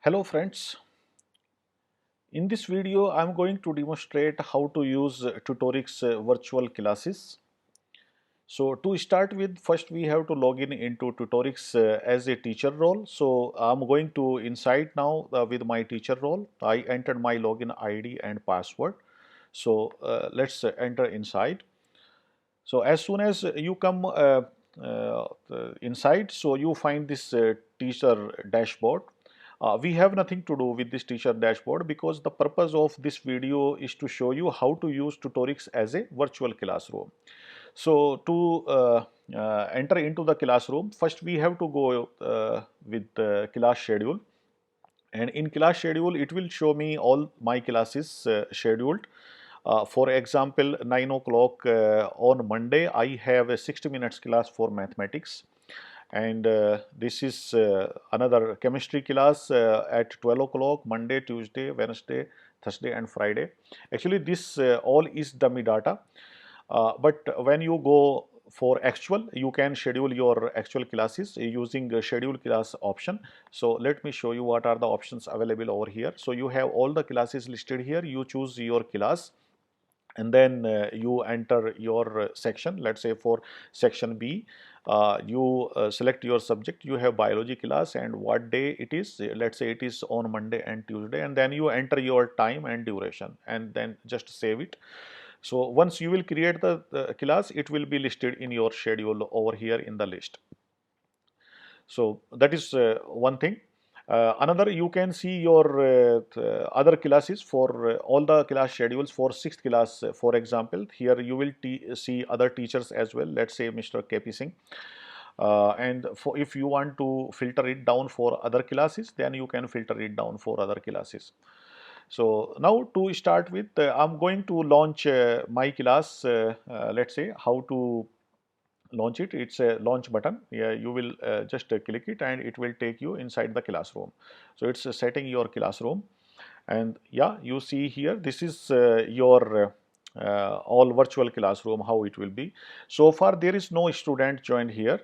Hello friends, in this video I am going to demonstrate how to use Tutorix virtual classes. So to start with, first we have to log in into Tutorix as a teacher role. So I am going to inside now with my teacher role. I entered my login ID and password. So let's enter inside. So as soon as you come inside, so you find this teacher dashboard. We have nothing to do with this teacher dashboard because the purpose of this video is to show you how to use Tutorix as a virtual classroom. So to enter into the classroom, first we have to go with the class schedule, and in class schedule it will show me all my classes scheduled. For example, 9 o'clock on Monday, I have a 60 minutes class for mathematics. And this is another chemistry class at 12 o'clock, Monday, Tuesday, Wednesday, Thursday and Friday. Actually, this all is dummy data. But when you go for actual, you can schedule your actual classes using the schedule class option. So let me show you what are the options available over here. So you have all the classes listed here. You choose your class and then you enter your section. Let's say for section B, you select your subject. You have biology class and what day it is. Let's say it is on Monday and Tuesday, and then you enter your time and duration and then just save it. So once you will create the class, it will be listed in your schedule over here in the list. So that is one thing. Another, you can see your other classes for all the class schedules for sixth class. For example, here you will see other teachers as well. Let's say Mr. KP Singh. And for if you want to filter it down for other classes, then you can filter it down for other classes. So now to start with, I'm going to launch my class. Let's say how to launch it. It's a launch button. Yeah, you will just click it and it will take you inside the classroom. So it's setting your classroom, and yeah, you see here this is your all virtual classroom, how it will be. So far there is no student joined here,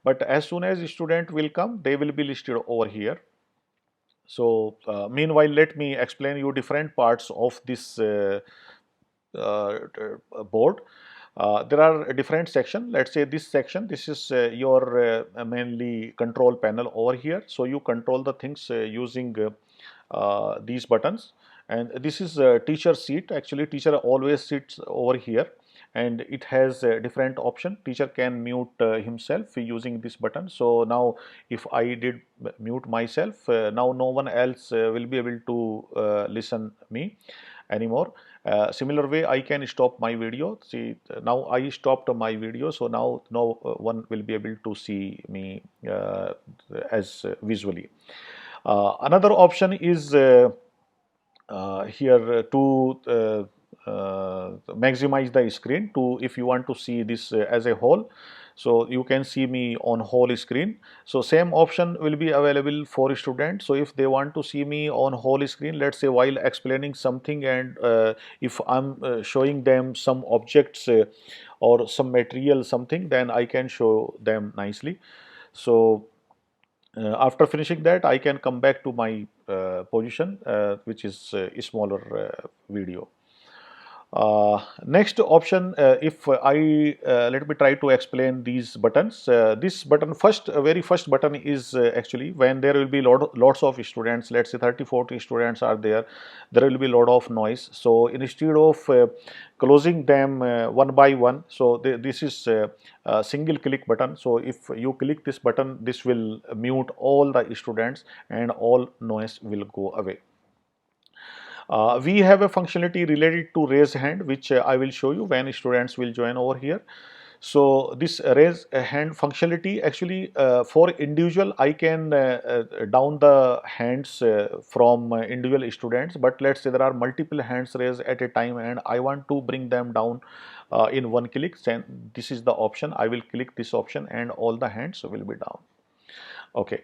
but as soon as a student will come, they will be listed over here. So meanwhile, let me explain you different parts of this board. There are a different section. Let's say this section, this is your mainly control panel over here. So you control the things using these buttons. And this is a teacher seat. Actually, teacher always sits over here, and it has a different option. Teacher can mute himself using this button. So now if I did mute myself, now no one else will be able to listen me anymore. Similar way, I can stop my video. See, now I stopped my video, so now no one will be able to see me as visually. Another option is here to maximize the screen. To if you want to see this as a whole, so you can see me on whole screen. So same option will be available for students. So if they want to see me on whole screen, let's say while explaining something, and if I'm showing them some objects or some material something, then I can show them nicely. So after finishing that, I can come back to my position, which is a smaller video. Next option, if I let me try to explain these buttons. This button, very first button is actually when there will be lots of students. Let's say 30-40 students are there. There will be a lot of noise. So instead of closing them one by one, so this is a single click button. So if you click this button, this will mute all the students and all noise will go away. We have a functionality related to raise hand, which I will show you when students will join over here. So this raise hand functionality, actually for individual, I can down the hands from individual students, but let's say there are multiple hands raised at a time and I want to bring them down in one click. Then this is the option. I will click this option and all the hands will be down. Okay.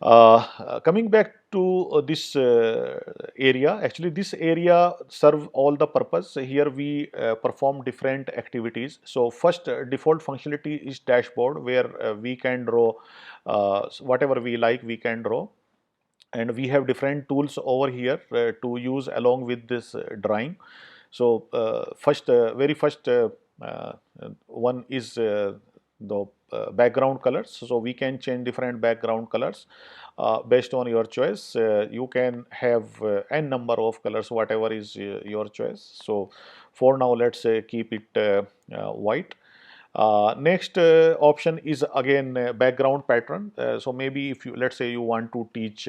Coming back to this area, actually this area serve all the purpose. Here we perform different activities. So first default functionality is dashboard, where we can draw whatever we like, we can draw. and we have different tools over here to use along with this drawing. So very first uh, one is the background colors. So we can change different background colors based on your choice. You can have n number of colors, whatever is your choice. So for now, let's keep it white. Next option is again background pattern. So maybe if you, let's say you want to teach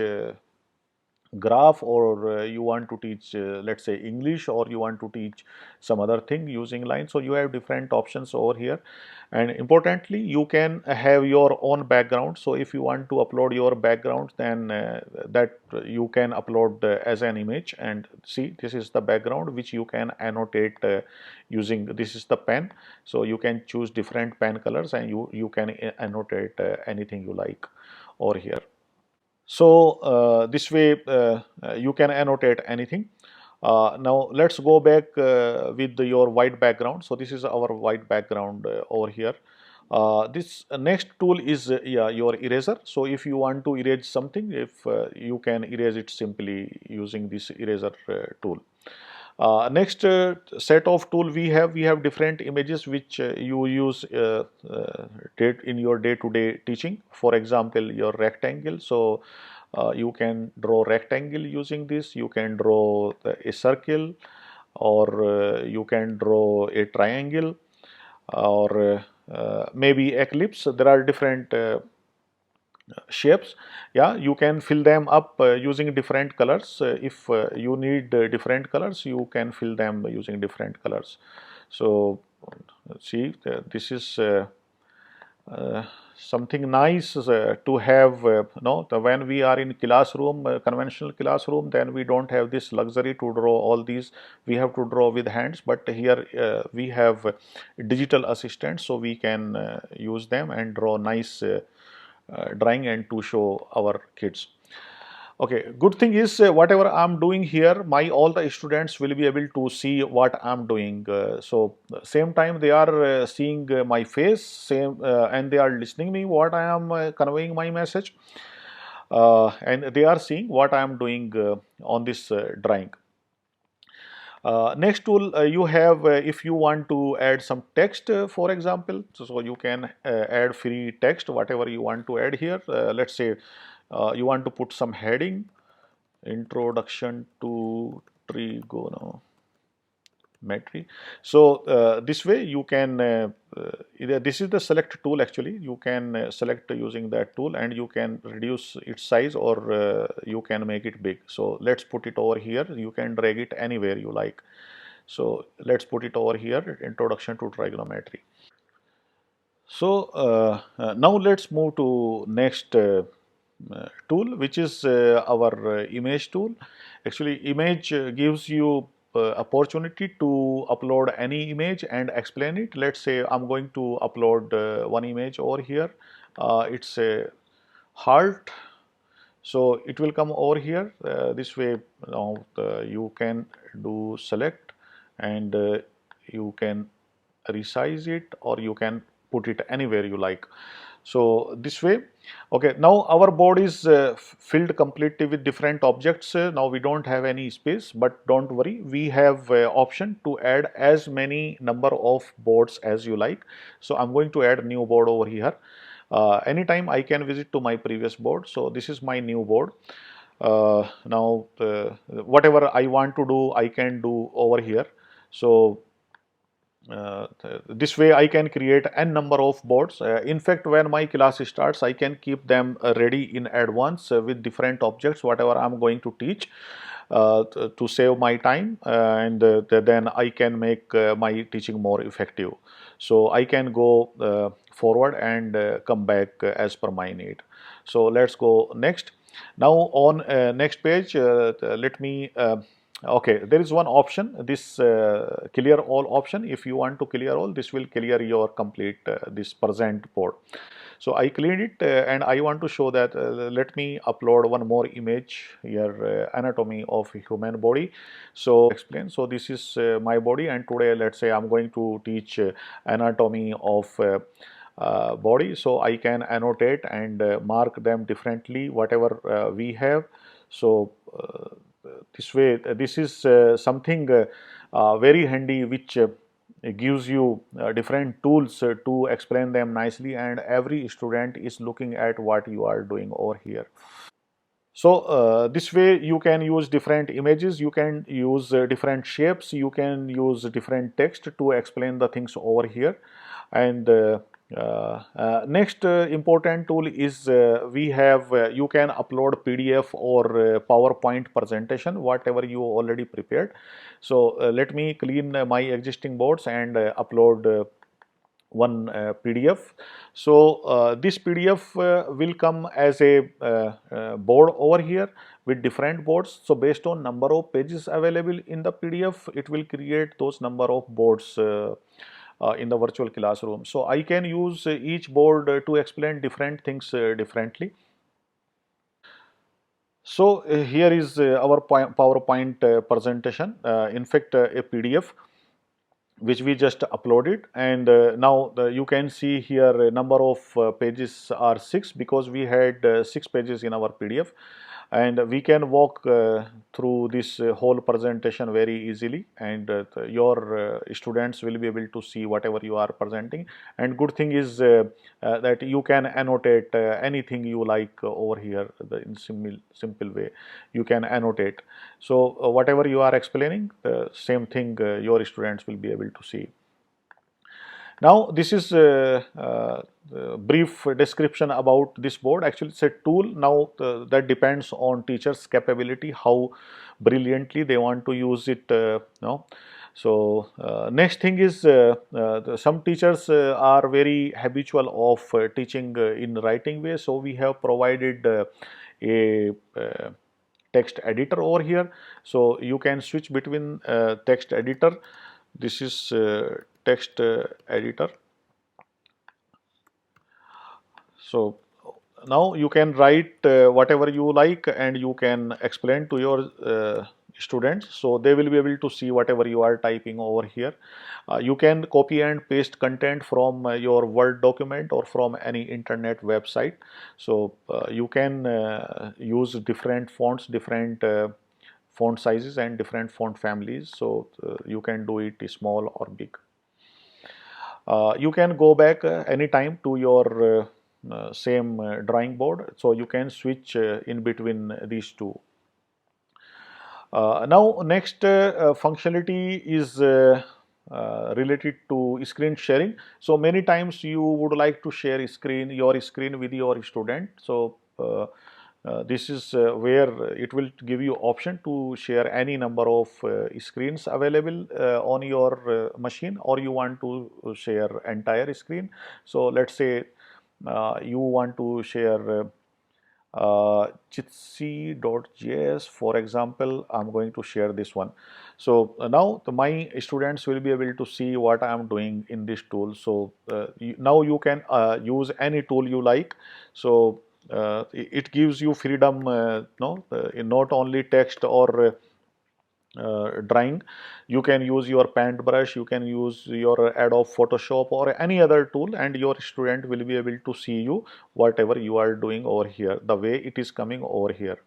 graph, or you want to teach let's say English, or you want to teach some other thing using line. So you have different options over here, and importantly you can have your own background. So if you want to upload your background, then that you can upload as an image, and see, this is the background which you can annotate using, this is the pen. So you can choose different pen colors, and you can annotate anything you like over here. So this way you can annotate anything. Now let's go back with your white background. So this is our white background over here. This next tool is yeah, your eraser. So if you want to erase something, if you can erase it simply using this eraser tool. Next set of tool we have different images which you use in your day-to-day teaching. For example, your rectangle. So you can draw rectangle using this. You can draw a circle, or you can draw a triangle, or maybe eclipse. There are different shapes. Yeah, you can fill them up using different colors. If you need different colors, you can fill them using different colors. So see, this is uh, something nice to have. When we are in classroom, conventional classroom, then we don't have this luxury to draw all these. We have to draw with hands, but here we have digital assistants, so we can use them and draw nice drawing and to show our kids. Okay, good thing is whatever I'm doing here, my all the students will be able to see what I'm doing. So same time they are seeing my face, same and they are listening me what I am conveying my message, and they are seeing what I am doing on this drawing. Next tool you have if you want to add some text, for example. So you can add free text, whatever you want to add here. Let's say you want to put some heading, introduction to trigonometry. So this way you can either, this is the select tool actually. You can select using that tool, and you can reduce its size, or you can make it big. So let's put it over here. You can drag it anywhere you like. So let's put it over here, introduction to trigonometry. So now let's move to next tool, which is our image tool. Actually, image gives you opportunity to upload any image and explain it. Let's say I'm going to upload one image over here. It's a heart. So it will come over here this way. Now you can do select, and you can resize it, or you can put it anywhere you like. So this way, okay, now our board is filled completely with different objects. Now we don't have any space, but don't worry, we have option to add as many number of boards as you like. So I'm going to add new board over here. Anytime I can visit to my previous board. So this is my new board. Now whatever I want to do, I can do over here. So this way I can create n number of boards. In fact, when my class starts, I can keep them ready in advance with different objects, whatever I'm going to teach, to save my time, and then I can make my teaching more effective. So I can go forward and come back as per my need. So let's go next. Now on next page, let me okay, there is one option, this clear all option. If you want to clear all, this will clear your complete this present board. So I cleared it, and I want to show that. Let me upload one more image here, anatomy of human body. So explain. So this is my body, and today let's say I'm going to teach anatomy of body. So I can annotate and mark them differently, whatever we have. So this way, this is something very handy, which gives you different tools to explain them nicely, and every student is looking at what you are doing over here. So this way you can use different images, you can use different shapes, you can use different text to explain the things over here. And next important tool is we have you can upload PDF or PowerPoint presentation, whatever you already prepared. So let me clean my existing boards and upload one PDF. So this PDF will come as a board over here with different boards. So based on number of pages available in the PDF, it will create those number of boards in the virtual classroom. So I can use each board to explain different things differently. So here is our PowerPoint presentation, in fact a PDF which we just uploaded. And now you can see here a number of pages are 6, because we had 6 pages in our PDF, and we can walk through this whole presentation very easily, and your students will be able to see whatever you are presenting. And good thing is that you can annotate anything you like over here, in simple way you can annotate. So whatever you are explaining, the same thing your students will be able to see. Now this is a brief description about this board. Actually it's a tool. Now that depends on teachers capability, how brilliantly they want to use it. So next thing is some teachers are very habitual of teaching in writing way. So we have provided a text editor over here. So you can switch between text editor. This is text editor. So now you can write whatever you like, and you can explain to your students, so they will be able to see whatever you are typing over here. You can copy and paste content from your Word document or from any internet website. So you can use different fonts, different font sizes and different font families. So you can do it small or big. You can go back anytime to your same drawing board, so you can switch in between these two. Now next functionality is related to screen sharing. So many times you would like to share your screen with your student. So this is where it will give you option to share any number of screens available on your machine, or you want to share entire screen. So let's say you want to share jitsi.js, for example. I'm going to share this one. So now my students will be able to see what I am doing in this tool. So now you can use any tool you like. So it gives you freedom, no, in not only text or drawing. You can use your paintbrush, you can use your Adobe Photoshop or any other tool, and your student will be able to see you whatever you are doing over here, the way it is coming over here.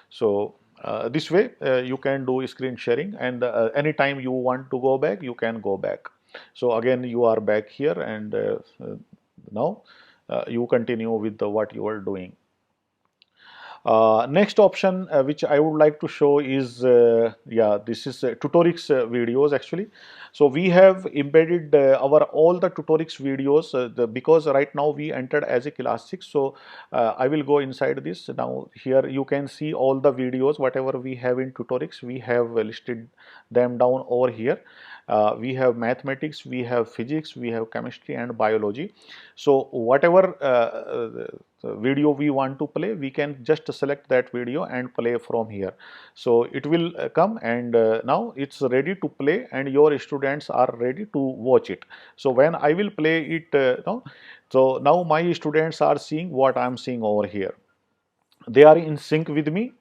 So this way you can do screen sharing, and anytime you want to go back, you can go back. So again you are back here, and now you continue with what you are doing. Next option which I would like to show is yeah, this is Tutorix videos actually. So we have embedded our all the Tutorix videos because right now we entered as a class 6. So I will go inside this. Now here you can see all the videos whatever we have in Tutorix. We have listed them down over here. We have mathematics, we have physics, we have chemistry and biology. So whatever video we want to play, we can just select that video and play from here. So it will come, and now it's ready to play, and your students are ready to watch it. So when I will play it now, so now my students are seeing what I'm seeing over here. They are in sync with me.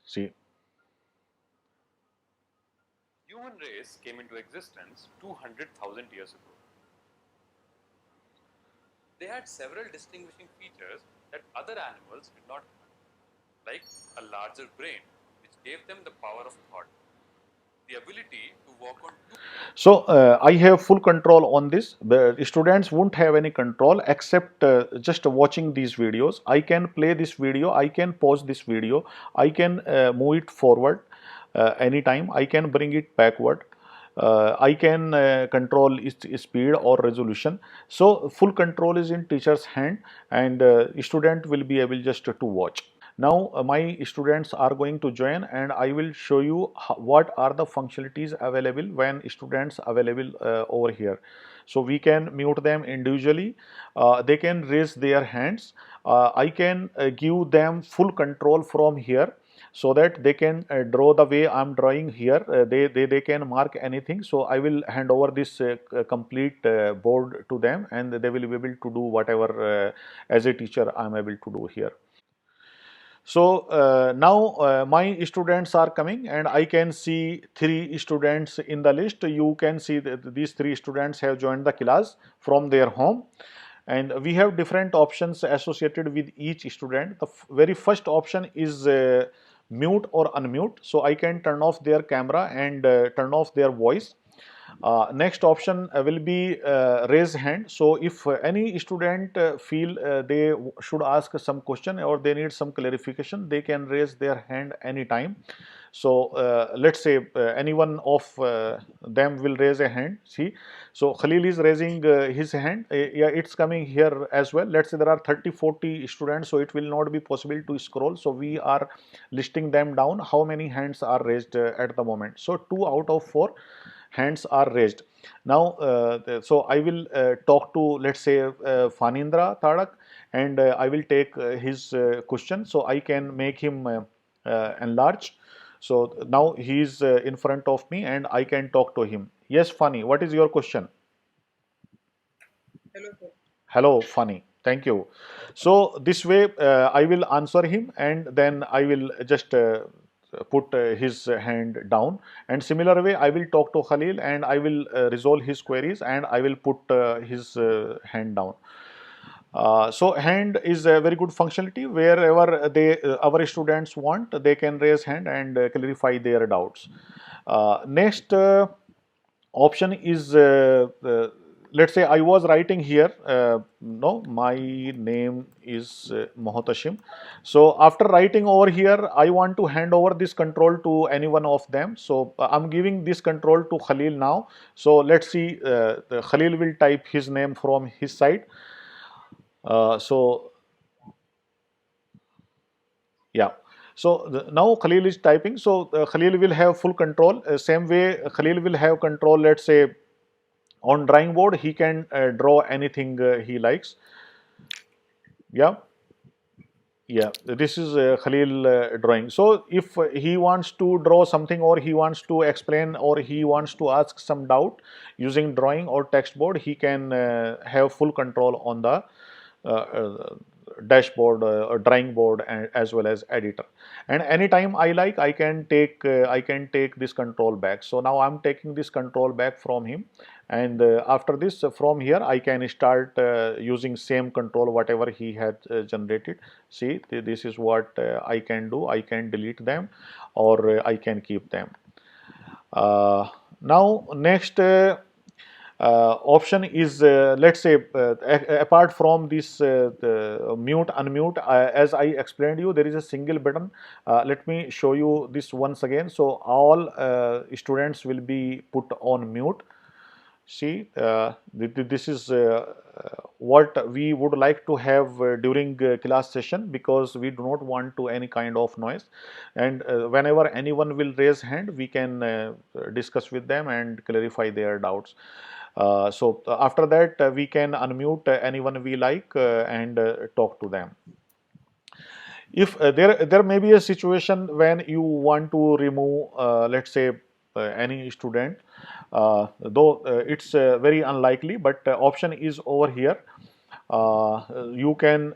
See. Human race came into existence 200,000 years ago. They had several distinguishing features that other animals did not have, like a larger brain which gave them the power of thought, the ability to walk on two. So I have full control on this. The students won't have any control except just watching these videos. I can play this video, I can pause this video, I can move it forward anytime, I can bring it backward. I can control its speed or resolution. So full control is in teacher's hand, and student will be able just to watch. Now my students are going to join, and I will show you what are the functionalities available when students available over here. So we can mute them individually, they can raise their hands, I can give them full control from here, so that they can draw the way I'm drawing here. They can mark anything. So I will hand over this complete board to them, and they will be able to do whatever as a teacher I'm able to do here. So now my students are coming, and I can see 3 students in the list. You can see that these 3 students have joined the class from their home, and we have different options associated with each student. The very first option is mute or unmute. So I can turn off their camera and turn off their voice. Next option will be raise hand. So if any student feel they should ask some question or they need some clarification, they can raise their hand anytime. So let's say any one of them will raise a hand. See, so Khalil is raising his hand. Yeah, it's coming here as well. Let's say there are 30-40 students, so it will not be possible to scroll. So we are listing them down, how many hands are raised at the moment. So 2 out of 4 hands are raised. Now, so I will talk to, let's say, Fanindra Tarak, and I will take his question. So I can make him enlarge. So now he is in front of me, and I can talk to him. Yes, Fani, what is your question? Hello, Fani. Thank you. So this way, I will answer him, and then I will just put his hand down. And similar way, I will talk to Khalil, and I will resolve his queries, and I will put his hand down. So hand is a very good functionality. Wherever our students want, they can raise hand and clarify their doubts. Next option is, let's say I was writing here, no, my name is Mohotashim. So after writing over here, I want to hand over this control to any one of them. So I'm giving this control to Khalil now. So let's see, Khalil will type his name from his side. So yeah. So now Khalil is typing. So Khalil will have full control. Same way, Khalil will have control. Let's say on drawing board, he can draw anything he likes. Yeah. Yeah, this is Khalil drawing. So if he wants to draw something, or he wants to explain, or he wants to ask some doubt using drawing or text board, he can have full control on the uh, dashboard or drawing board, and as well as editor. And anytime I like, I can take this control back. So now I'm taking this control back from him, and after this, from here I can start using same control whatever he had generated. See, this is what I can do. I can delete them, or I can keep them. Now next option is, let's say, apart from this mute unmute, as I explained you, there is a single button. Let me show you this once again. So all students will be put on mute. See, this is what we would like to have during class session, because we do not want to any kind of noise. And whenever anyone will raise hand, we can discuss with them and clarify their doubts. So after that, we can unmute anyone we like and talk to them. If there may be a situation when you want to remove, let's say, any student, though it's very unlikely, but option is over here. You can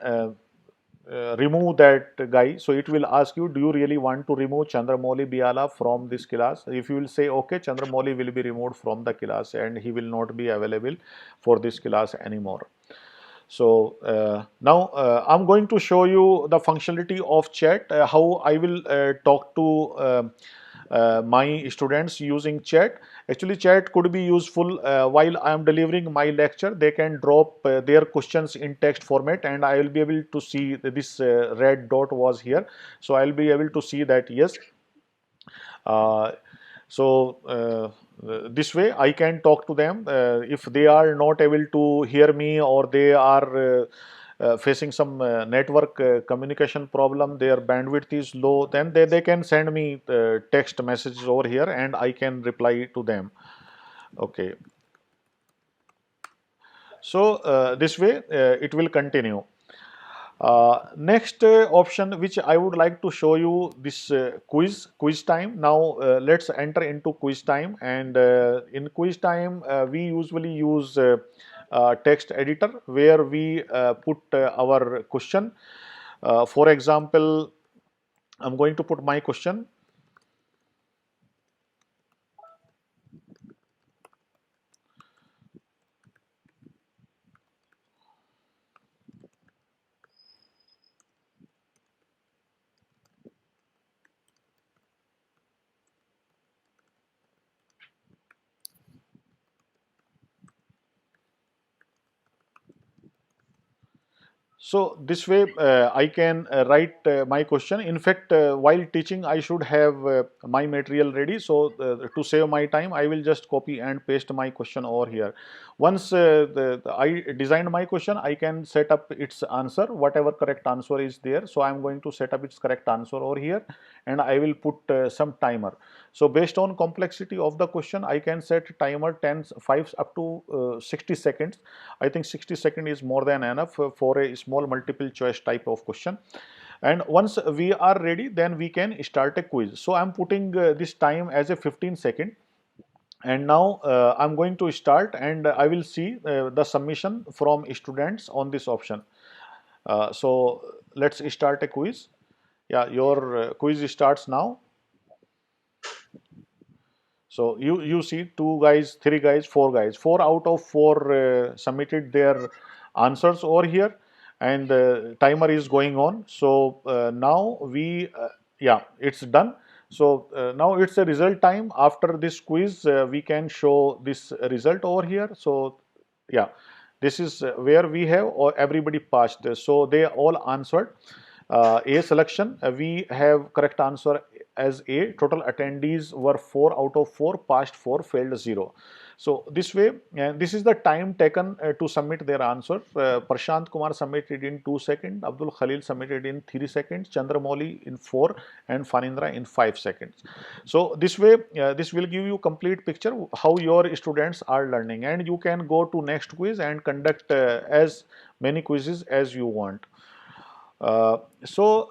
remove that guy. So it will ask you, do you really want to remove Chandramouli Biala from this class? If you will say okay, Chandramouli will be removed from the class, and he will not be available for this class anymore. So now I'm going to show you the functionality of chat, how I will talk to my students using chat. Actually, chat could be useful while I am delivering my lecture. They can drop their questions in text format, and I will be able to see that this red dot was here. So I will be able to see that yes. Uh, this way I can talk to them. If they are not able to hear me, or they are facing some network communication problem, their bandwidth is low, then they can send me text messages over here and I can reply to them. Okay. So this way it will continue. Next option which I would like to show you, this quiz time. Now let's enter into quiz time, and in quiz time we usually use text editor where we put our question. For example, I'm going to put my question. So this way I can write my question. In fact, while teaching, I should have my material ready. So to save my time, I will just copy and paste my question over here. Once I designed my question, I can set up its answer, whatever correct answer is there. So I'm going to set up its correct answer over here, and I will put some timer. So based on complexity of the question, I can set timer 10, 5 up to 60 seconds. I think 60 seconds is more than enough for a small multiple choice type of question. And once we are ready, then we can start a quiz. So I'm putting this time as a 15 second. And now I'm going to start, and I will see the submission from students on this option. So let's start a quiz. Yeah, your quiz starts now. So you see two guys, three guys, four guys. Four out of four submitted their answers over here, and the timer is going on. So now yeah, it's done. So now it's a result time. After this quiz, we can show this result over here. So yeah, this is where we have everybody passed. So they all answered. A selection, we have correct answer as A. Total attendees were 4 out of 4, passed 4, failed 0. So this way, this is the time taken to submit their answer. Prashant Kumar submitted in 2 seconds, Abdul Khalil submitted in 3 seconds, Chandramouli in 4, and Fanindra in 5 seconds. So this way, this will give you complete picture how your students are learning, and you can go to next quiz and conduct as many quizzes as you want. So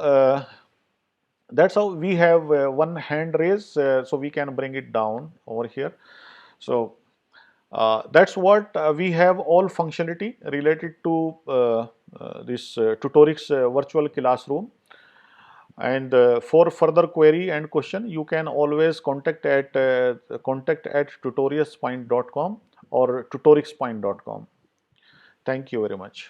that's how we have one hand raise, so we can bring it down over here. So that's what we have all functionality related to this Tutorix virtual classroom. And for further query and question, you can always contact at tutorialspine.com or tutorixspine.com. Thank you very much.